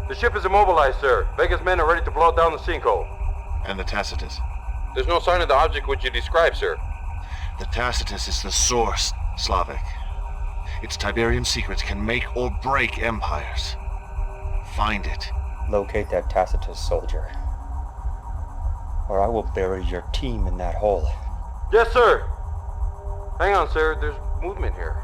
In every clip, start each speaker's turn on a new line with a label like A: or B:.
A: The ship is immobilized, sir. Vega's men are ready to blow down the sinkhole.
B: And the Tacitus?
A: There's no sign of the object which you described, sir.
B: The Tacitus is the source, Slavic. Its Tiberian secrets can make or break empires. Find it.
C: Locate that Tacitus, soldier. Or I will bury your team in that hole.
A: Yes, sir. Hang on, sir. There's movement here.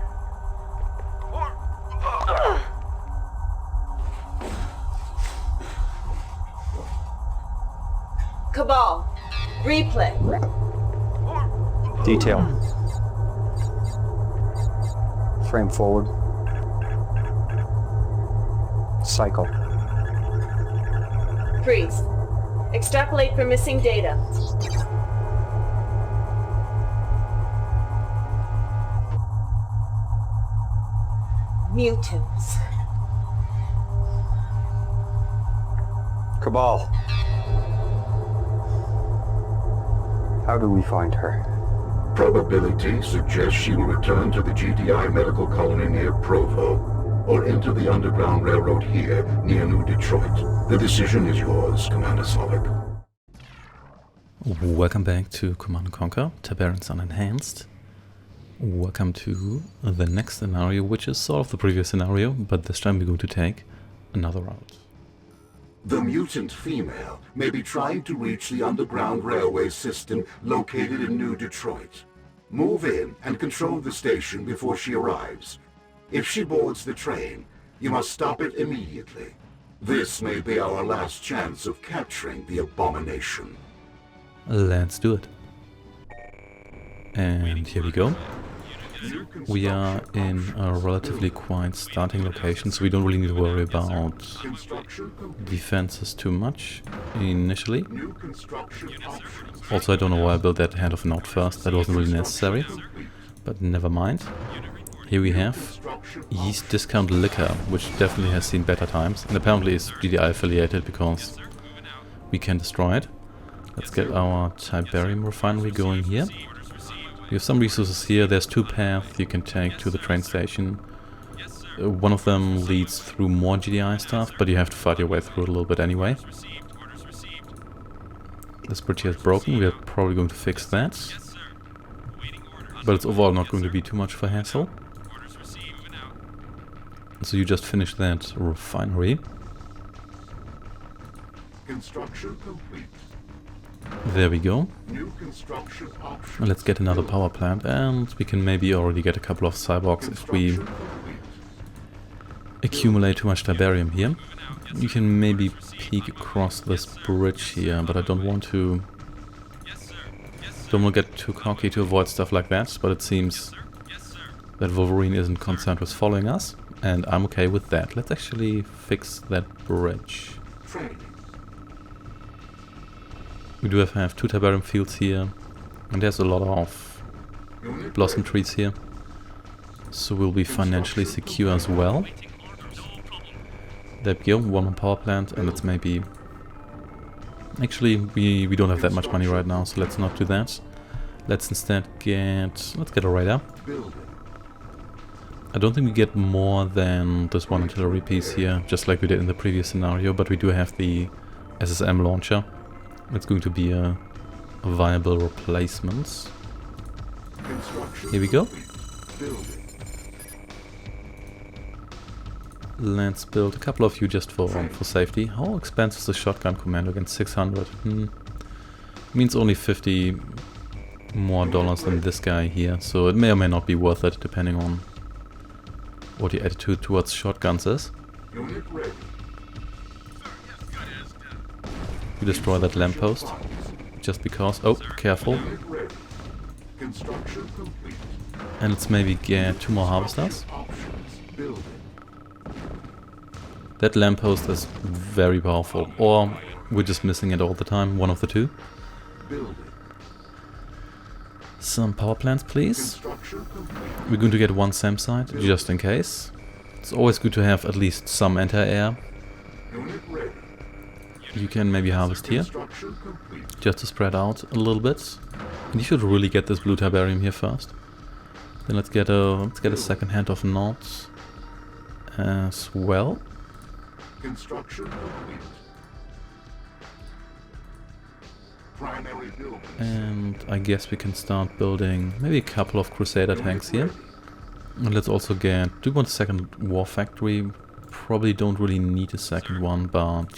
D: Cabal, replay.
C: Detail. Frame forward. Cycle.
D: Freeze. Extrapolate for missing data. Mutants.
C: Cabal. How do we find her?
E: Probability suggests she will return to the GDI medical colony near Provo, or enter the Underground Railroad here, near New Detroit. The decision is yours, Commander Slavic.
F: Welcome back to Command & Conquer, Tiberian Sun Enhanced. Welcome to the next scenario, which is sort of the previous scenario, but this time we're going to take another route.
E: The mutant female may be trying to reach the Underground Railway system located in New Detroit. Move in and control the station before she arrives. If she boards the train, you must stop it immediately. This may be our last chance of capturing the abomination.
F: Let's do it. And here we go. We are in a relatively quiet starting location, so we don't really need to worry about defenses too much initially. Also, I don't know why I built that Hand of Nod first, that wasn't really necessary, but never mind. Here we have Yeast Discount Liquor, which definitely has seen better times, and apparently is GDI affiliated because we can destroy it. Let's get our Tiberium refinery going here. We have some resources here. There's two paths you can take to the train station. One of them leads through more GDI stuff, but you have to fight your way through it a little bit anyway. This bridge here is broken. We are probably going to fix that. But it's overall not going to be too much of a hassle. So you just finished that refinery.
E: Construction complete.
F: There we go.
E: New construction options.
F: Let's get another power plant, and we can maybe already get a couple of cyborgs if we accumulate too much Tiberium here. You can maybe peek across this bridge here, but I don't want to get too cocky to avoid stuff like that, but it seems that Wolverine isn't concerned with following us, and I'm okay with that. Let's actually fix that bridge. We do have two Tiberium fields here, and there's a lot of blossom trees here, so we'll be financially secure as well. There we go, one more power plant, and let's maybe... Actually, we don't have that much money right now, so let's not do that. Let's instead let's get a radar. I don't think we get more than this one artillery piece here, just like we did in the previous scenario, but we do have the SSM launcher. It's going to be a viable replacement. Here we go. Let's build a couple of you just for safety. How expensive is the shotgun commando against 600? Means only 50 more dollars than this guy here, so it may or may not be worth it depending on what your attitude towards shotguns is. We destroy that lamppost just because. Oh, careful. And let's maybe get two more harvesters. That lamppost is very powerful, or we're just missing it all the time, one of the two. Some power plants, please. We're going to get one SAM site, just in case. It's always good to have at least some anti-air. You can maybe harvest here, just to spread out a little bit. And you should really get this blue Tiberium here first. Then let's get a second Hand of Nod as well.
E: Construction complete. Primary building.
F: And I guess we can start building maybe a couple of Crusader tanks here. And let's also get... Do you want a second war factory? Probably don't really need a second one, but...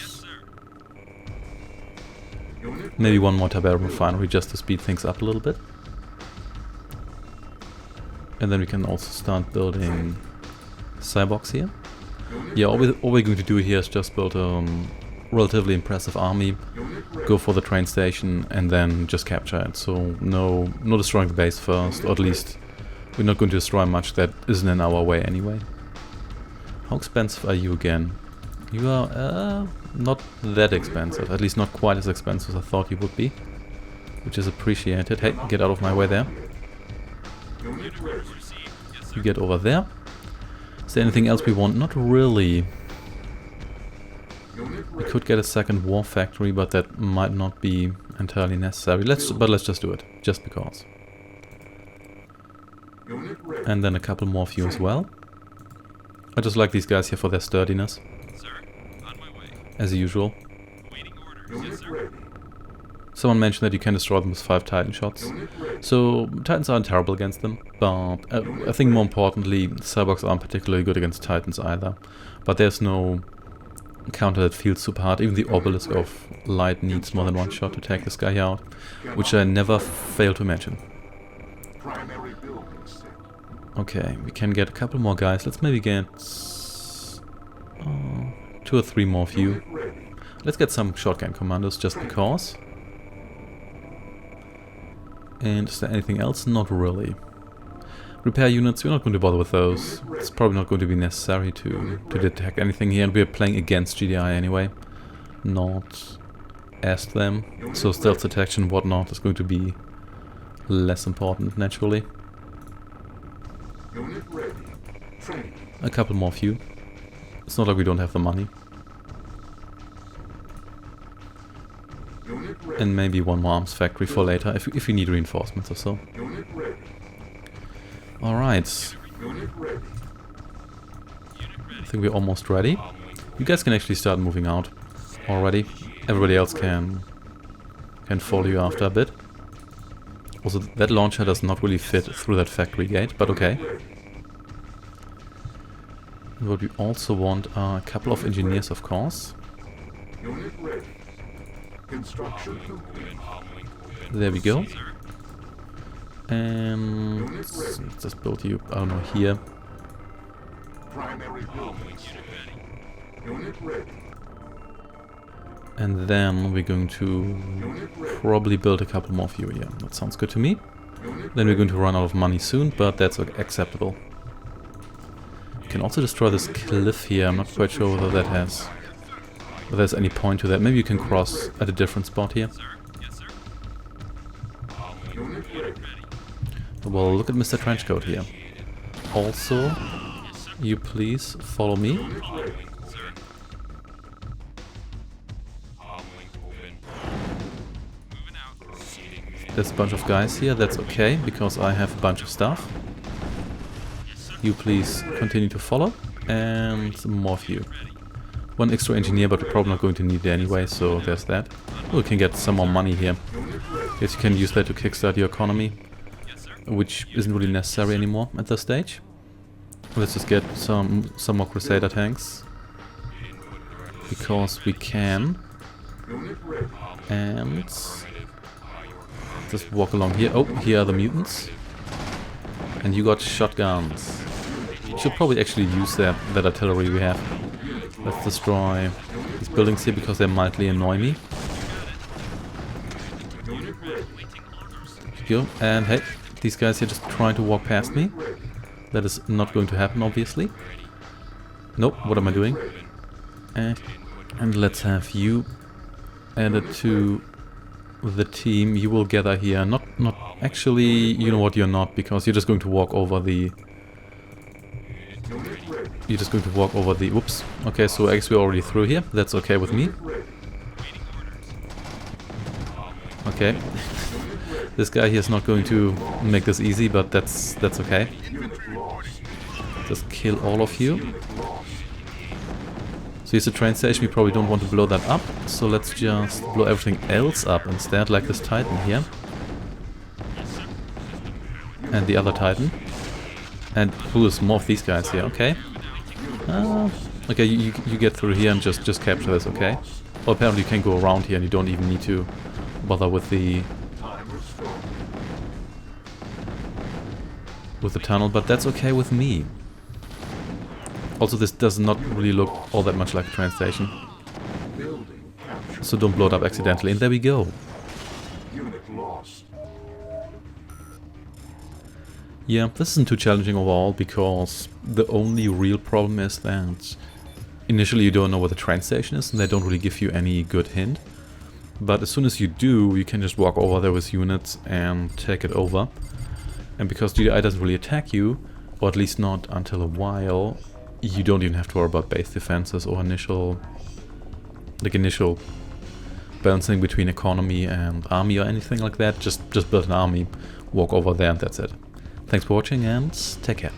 F: maybe one more Tiberian refinery just to speed things up a little bit. And then we can also start building cyborgs here. Yeah, all we're going to do here is just build a relatively impressive army, go for the train station, and then just capture it. So no destroying the base first, or at least we're not going to destroy much that isn't in our way anyway. How expensive are you again? You are not that expensive, at least not quite as expensive as I thought you would be, which is appreciated. Hey, get out of my way there. You get over there. Is there anything else we want? Not really. We could get a second war factory, but that might not be entirely necessary. Let's just do it, just because. And then a couple more of you as well. I just like these guys here for their sturdiness. As usual. Someone mentioned that you can destroy them with 5 Titan shots. So, Titans aren't terrible against them, but I think more importantly, cyborgs aren't particularly good against Titans either. But there's no counter that feels super hard. Even the Obelisk of Light needs more than 1 shot to take this guy out, which I never fail to mention. Okay, we can get a couple more guys. Let's maybe get 2 or 3 more of you. Let's get some shotgun commandos just because. And is there anything else? Not really. Repair units, we're not going to bother with those. It's probably not going to be necessary to detect anything here, and we're playing against GDI anyway, not as them. So stealth detection and whatnot is going to be less important, naturally. A couple more of you. It's not like we don't have the money. And maybe one more arms factory for later, if we need reinforcements or so. Alright. I think we're almost ready. You guys can actually start moving out already. Everybody else can follow you after a bit. Also, that launcher does not really fit through that factory gate, but okay. And what we also want are a couple of engineers, of course. There we go. And let's just build you, I don't know, here. And then we're going to probably build a couple more of you here. That sounds good to me. Then we're going to run out of money soon, but that's acceptable. We can also destroy this cliff here. I'm not quite sure whether that has... whether there's any point to that. Maybe you can cross at a different spot here. Well, look at Mr. Trenchcoat here. Also, you please follow me. There's a bunch of guys here, that's okay, because I have a bunch of stuff. You please continue to follow, and more of you. 1 extra engineer, but we're probably not going to need it anyway, so there's that. We can get some more money here. Guess you can use that to kickstart your economy, which isn't really necessary anymore at this stage. Let's just get some more Crusader tanks, because we can. And just walk along here. Oh, here are the mutants. And you got shotguns. You should probably actually use that artillery we have. Let's destroy these buildings here because they mildly annoy me. Go. And hey, these guys here just trying to walk past me. That is not going to happen, obviously. Nope, what am I doing? And let's have you added to the team. You will gather here. Not actually, you know what, you're not, because you're just going to walk over the... You're just going to walk over the... Whoops. Okay, so I guess we're already through here. That's okay with me. Okay. This guy here is not going to make this easy, but that's okay. Just kill all of you. So here's the train station, we probably don't want to blow that up, so let's just blow everything else up instead, like this Titan here. And the other Titan. And there's more of these guys here, okay. Okay, you get through here and just capture this, okay. Or apparently you can go around here and you don't even need to bother with the tunnel, but that's okay with me. Also, this does not really look all that much like a train station. So don't blow it up accidentally. And there we go. Yeah, this isn't too challenging overall, because the only real problem is that initially you don't know where the train station is, and they don't really give you any good hint. But as soon as you do, you can just walk over there with units and take it over. And because GDI doesn't really attack you, or at least not until a while, you don't even have to worry about base defenses or initial balancing between economy and army or anything like that. Just build an army, walk over there, and that's it. Thanks for watching, and take care.